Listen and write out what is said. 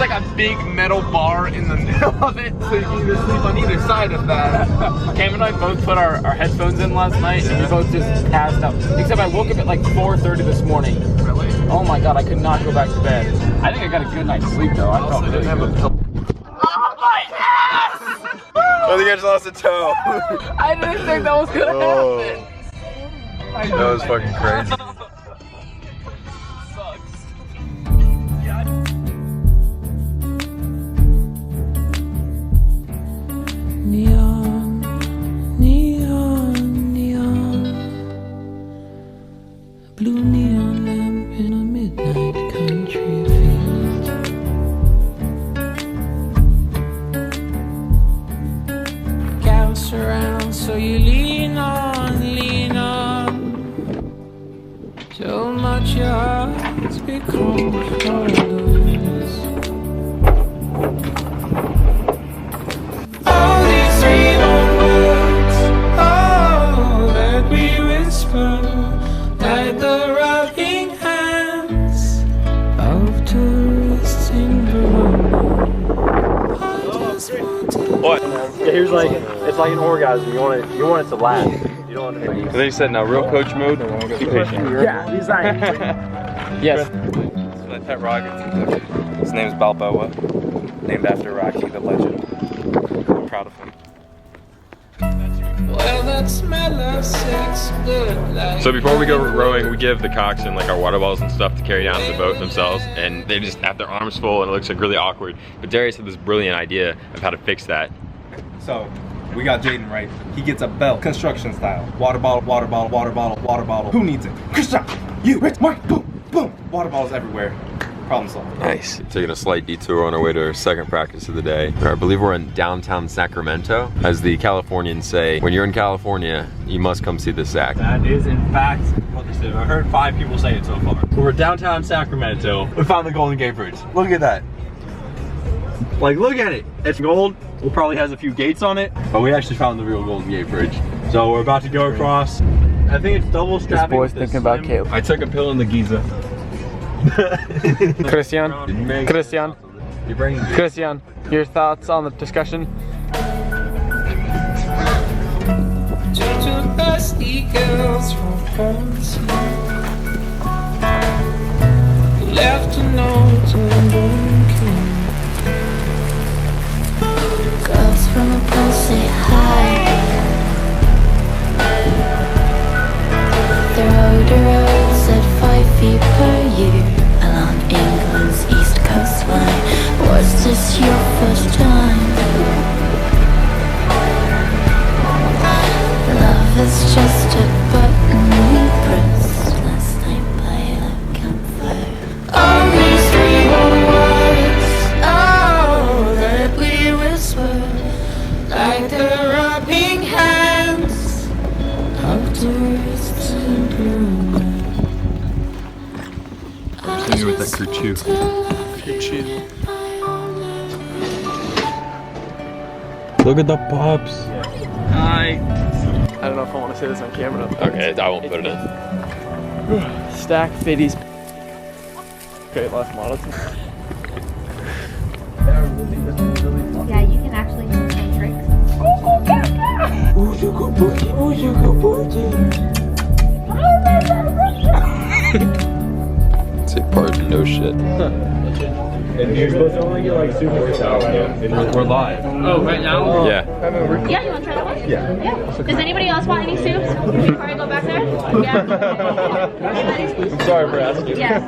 like a big metal bar in the middle of it, so you can either sleep on either side of that. Cam and I both put our headphones in last night, and we both just passed out. Except I woke up at like 4:30 this morning. Really? Oh my god, I could not go back to bed. I think I got a good night's sleep though. I felt really good. Oh my ass! I think I just lost a toe. I didn't think that was gonna happen. That was fucking crazy. Neon, neon, neon. A blue neon lamp in a midnight country field. Gas around, so you lean on, lean on. So much your heart's become holders. All these freedom words, oh, that we whisper, like the rubbing hands of tourists in Verona. I just want to. What? Yeah, he was like, it's like an orgasm. You want it to last. You don't want to. And then you said now real coach mode. Keep pushing. Yeah, he's like. Yes. My pet rocket. His name's Balboa, named after Rocky the legend. I'm proud of him. Well, that smell of sex good like. So before we go rowing, we give the coxswain like our water bottles and stuff to carry down to the boat themselves, and they just have their arms full and it looks like really awkward. But Darius had this brilliant idea of how to fix that. So, we got Jaden right. He gets a belt, construction style. Water bottle, water bottle, water bottle, water bottle. Who needs it? Christian! You! Rich! Mark! Boom! Boom! Water bottles everywhere. Problem solved. Nice. Taking a slight detour on our way to our second practice of the day. I believe we're in downtown Sacramento. As the Californians say, when you're in California, you must come see the Sac. That is in fact what they said. I heard 5 people say it so far. We're downtown Sacramento. We found the Golden Gate Bridge. Look at that. Like, look at it. It's gold. It probably has a few gates on it, but we actually found the real Golden Gate Bridge. So we're about to go across. I think it's double strapping. This boy's thinking about Caleb. I took a pill in the Giza. Christian, your thoughts on the discussion? Two thirsty girls from France who left a note on King. Girls from a place say hi. The road roads at 5 feet per year along England's east coastline. Was this your first time? Love is just a button we press last night by a campfire. All these 3 words, oh, that we whisper, like the rubbing hands of tourists in Verona. Continue with that crew chew. Look at the pups. I don't know if I want to say this on camera. Okay, I won't put it in. Stack Fitties. Okay, last model. Yeah, you can actually do some tricks. Oh, you go booty, oh, you go booty. Say pardon, no shit. And you're supposed to only get like super sour. We're live. Oh, right now? Yeah. Yeah, you want to try that one? Yeah. Does anybody else want any soups before I go back there? Yeah. I'm sorry for asking. Yes.